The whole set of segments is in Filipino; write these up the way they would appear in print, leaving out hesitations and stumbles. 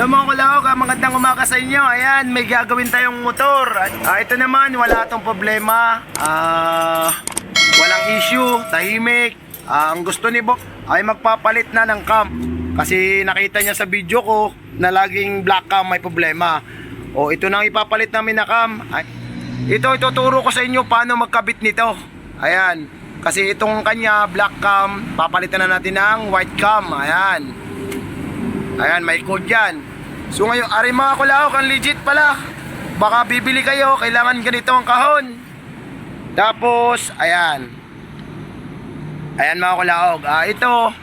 Mga kulawag, magandang umaga sa inyo. Ayan, may gagawin tayong motor. Ito naman, wala tong problema. Walang issue, tahimik. Ang gusto ni Bob ay magpapalit na ng cam. Kasi nakita niya sa video ko na laging black cam may problema. O ito na ipapalit namin na cam. Ito ituturo ko sa inyo paano magkabit nito. Ayan, kasi itong kanya black cam, papalitan na natin ng white cam. Ayan. Ayan, may code yan. So ngayon, ari mga kulawag, ang legit pala. Baka bibili kayo, kailangan ganito ang kahon. Tapos, ayan. Ayan mga kulawag. Ito,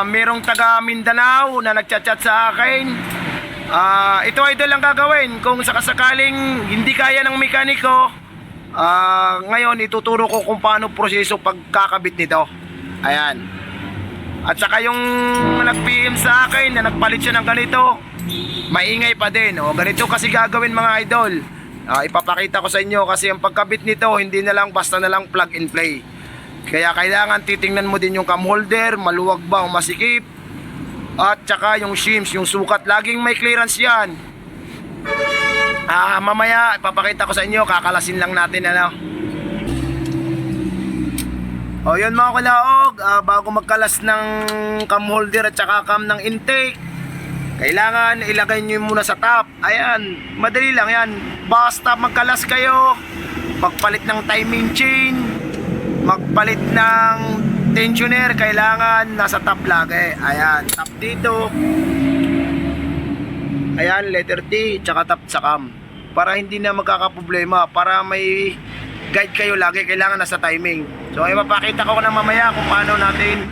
merong taga Mindanao na nagchat-chat sa akin. Ito idol lang gagawin. Kung sakasakaling hindi kaya ng mekaniko, ngayon ituturo ko kung paano proseso pagkakabit nito. Ayan. At saka yung nag-PM sa akin na nagpalit siya ng ganito, maingay pa din. O, ganito kasi gagawin mga idol. Ipapakita ko sa inyo kasi ang pagkabit nito hindi na lang basta na lang plug and play. Kaya kailangan titingnan mo din yung cam holder, maluwag ba o masikip. At saka yung shims, yung sukat, laging may clearance yan. Mamaya ipapakita ko sa inyo, kakalasin lang natin ano. O yun mga kulaog, bago magkalas ng cam holder at saka cam ng intake, kailangan ilagay nyo muna sa top. Ayan, madali lang yan. Basta magkalas kayo, magpalit ng timing chain, magpalit ng tensioner, kailangan nasa top lagi. Ayan, top dito. Ayan, letter T, tsaka top sa cam. Para hindi na magkakaproblema, para may guide kayo lagi, kailangan nasa timing. So ipapakita ko na mamaya kung paano natin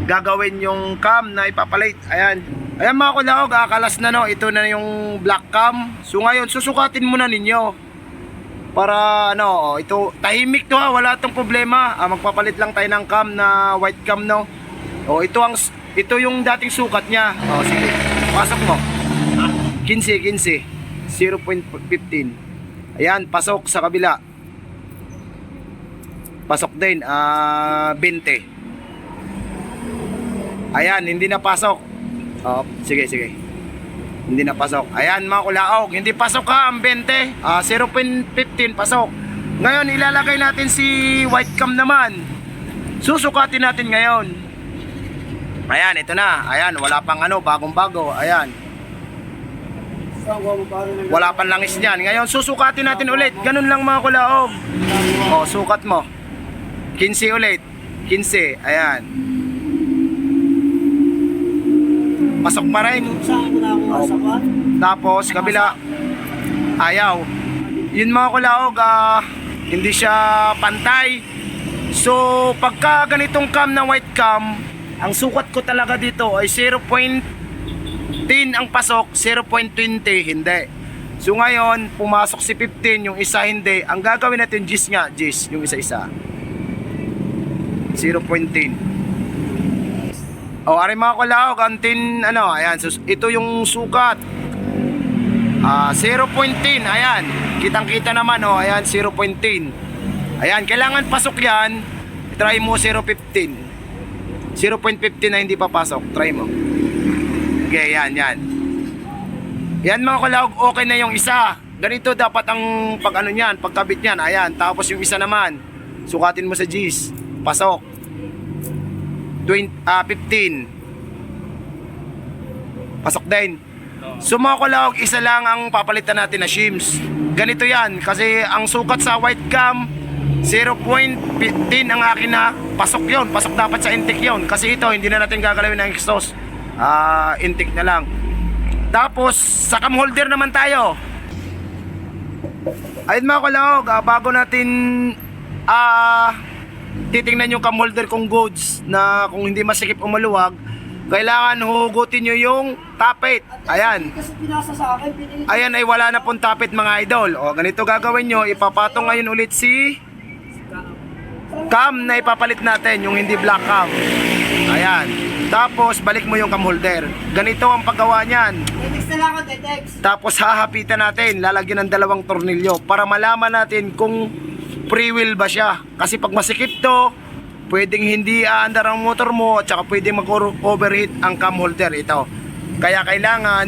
gagawin yung cam na ipapalit. Ayan. Ayan mga kulawag, kalas na no. Ito na yung black cam. So ngayon, susukatin muna ninyo. Para ano, ito, tahimik to ha, wala tong problema. Magpapalit lang tayo ng cam na white cam no. O ito yung dating sukat niya. O sige, pasok mo. 15, 0.15. Ayan, pasok sa kabila. Pasok din, 20. Ayan, hindi na pasok. Sige. Hindi na pasok. Ayan mga kulaog, hindi pasok ha ang 20. 0.15 pasok. Ngayon, ilalagay natin si white cam naman. Susukatin natin ngayon. Ayan, ito na. Ayan, wala pang ano, bagong-bago. Ayan. Wala pang langis niyan. Ngayon, susukatin natin ulit. Ganun lang mga kulaog. O, sukat mo. 15 ulit. 15. Ayan. Pasok pa rin. Tapos, kabila. Ayaw. Yun mga kulaog, hindi siya pantay. So, pagka ganitong cam na white cam, ang sukat ko talaga dito ay 0.10 ang pasok, 0.20 hindi. So ngayon, pumasok si 15, yung isa hindi. Ang gagawin natin, Gis nga, Gis, yung isa-isa. 0.10. O, ari mga kulaog, ang 10, ano, ayan, so, ito yung sukat. 0.10, ayan. Kitang-kita naman, o, ayan, 0.10. Ayan, kailangan pasok yan. Try mo 0.15. 0.15 na hindi papasok, try mo. Okay, yan. Yan mga kulaog, okay na yung isa. Ganito dapat ang pag-ano niyan, pagkabit niyan. Ayan, tapos yung isa naman, sukatin mo sa G's. Pasok. 15. Pasok din. So mga kulaog, isa lang ang papalitan natin na shims. Ganito yan, kasi ang sukat sa white cam 0.15 ang akin na pasok yon. Pasok dapat sa intake yon. Kasi ito, hindi na natin gagalawin ng exhaust. Intake na lang. Tapos sa cam holder naman tayo. Ayun mga kulaog, bago natin titingnan yung cam holder kung goods, na kung hindi masikip o maluwag, kailangan hugutin nyo yung tapit. Ayan. Ayan ay wala na pong tapit mga idol. O ganito gagawin nyo, ipapatong ngayon ulit si cam na ipapalit natin, yung hindi black cam. Ayan. Tapos balik mo yung cam holder. Ganito ang paggawa niyan. Tapos hahapitan natin, lalagyan ng 2 tornilyo para malaman natin kung free wheel ba siya. Kasi pag masikip to, pwedeng hindi aandar ang motor mo at saka pwedeng mag-overheat ang cam holder ito. Kaya kailangan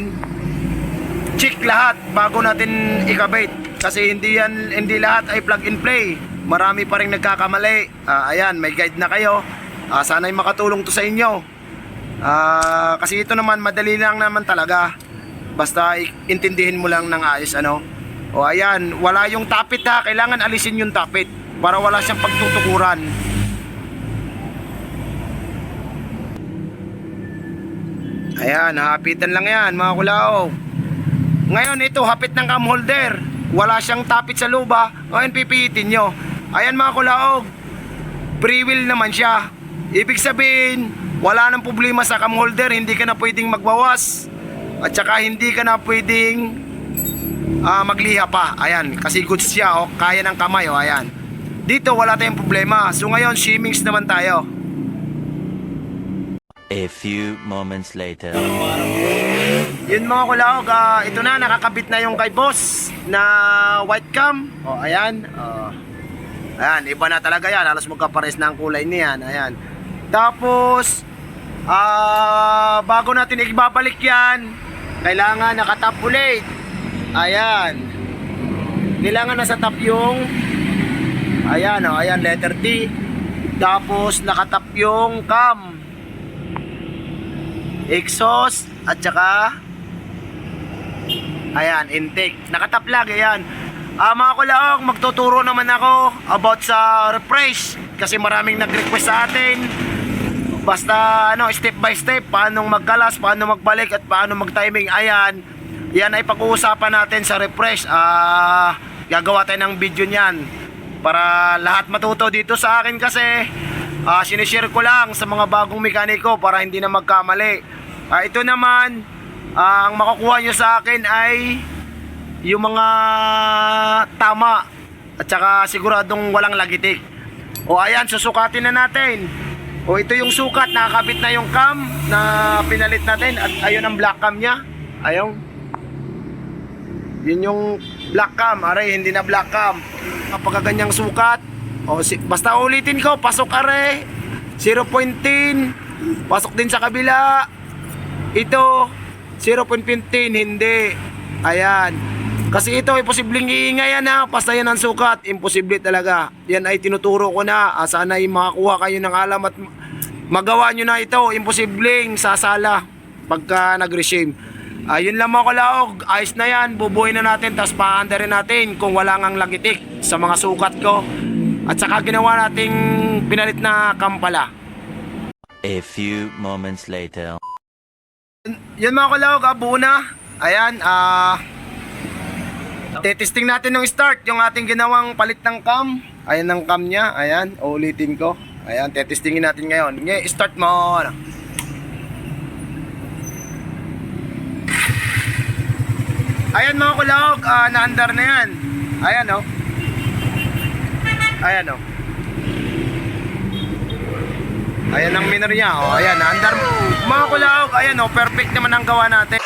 check lahat bago natin ikabit kasi hindi lahat ay plug and play. Marami pa rin nagkakamali. Ayan, may guide na kayo. Sana'y makatulong to sa inyo. Kasi ito naman madali lang naman talaga. Basta intindihin mo lang ng ayos ano. O ayan, wala yung tapit ha. Kailangan alisin yung tapit para wala siyang pagtutukuran. Ayan, hapitan lang yan mga kulao. Ngayon ito, hapit ng cam holder. Wala siyang tapit sa luba. Ngayon pipihitin nyo. Ayan mga kulaog, free wheel naman siya. Ibig sabihin, wala nang problema sa cam holder. Hindi ka na pwedeng magbawas. At saka hindi ka na pwedeng magliha pa. Ayan, kasi goods siya oh, kaya ng kamay oh, ayan. Dito wala tayong problema. So ngayon, shimmings naman tayo. A few moments later. Yun mga kulaog, ito na, nakakabit na yung kay boss na white cam. O ayan, ayan, iba na talaga yan. Halos magkapares na ang kulay niyan. Ayan. Tapos bago natin ibabalik yan, kailangan nakatap ulit. Ayan, kailangan nasa top yung ayan o, ayan, letter T. Tapos nakatap yung cam, exhaust at saka ayan, intake. Nakatap lang, ayan. Mga kulaog, magtuturo naman ako about sa refresh kasi maraming nag-request sa atin. Basta ano, step by step, paano magkalas, paano magbalik at paano mag-timing. Ayan, yan ay pag-uusapan natin sa refresh. Gagawa tayo ng video niyan para lahat matuto dito sa akin kasi sinishare ko lang sa mga bagong mekaniko para hindi na magkamali. Ito naman, ang makukuha nyo sa akin ay yung mga tama at saka siguradong walang lagitik. O ayan, susukatin na natin. O ito yung sukat, nakakabit na yung cam na pinalit natin at ayun ang black cam nya. Ayun. Yun yung black cam, aray, hindi na black cam. Kapag ganyang sukat, basta ulitin ko, pasok are 0.10, pasok din sa kabila. Ito 0.15, hindi. Ayan. Kasi ito ay posibleng iingay yan ha. Basta yan ang sukat, imposible talaga. Yan ay tinuturo ko na. Sana ay makakuha kayo ng alam at magawa nyo na ito. Imposibleng sasala pagka nag-resume. Yun lang mga kalaog. Ayos na yan. Bubuhin na natin. Tapos paandarin natin kung wala ngang lagitik sa mga sukat ko. At saka ginawa nating pinalit na kampala. A few moments later. Yan mga kalaog, buo na. Ayan, testing natin ng start yung ating ginawang palit ng cam. Ayan ang cam nya, ayan, ulitin ko. Ayan, testingin natin ngayon. Start mo. Ayan mga kalaog, naandar na yan. Ayan o. Ayan o. Ayan ang minor niya. O, ayan, naandar mo. Mga kulaog, ayan o, perfect naman ang gawa natin.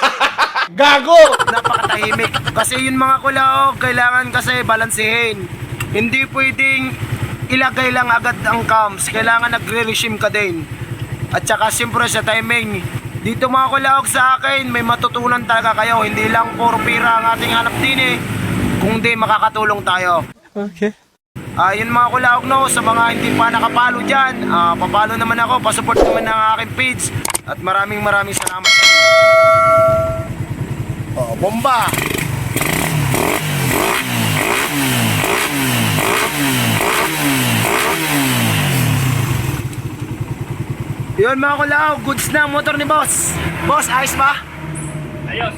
Gago! Napakatahimik. Kasi yun mga kulaog, kailangan kasi balansehin. Hindi pwedeng ilagay lang agad ang cams. Kailangan nagre-regime ka din. At saka siyempre sa timing. Dito mga kulaog sa akin, may matutunan talaga kayo. Hindi lang puro pira ang ating hanap din eh. Kung di, makakatulong tayo. Okay. Yun mga kulaog no, sa mga hindi pa nakapalo dyan, papalo naman ako, pasupport naman ng aking page. At maraming salamat sa inyo. Bomba! Yun mga kulaog, goods na ang motor ni boss. Boss, ayos ba? Ayos.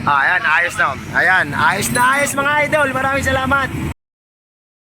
Ayan, ayos na. Ayan, ayos na ayos mga idol. Maraming salamat.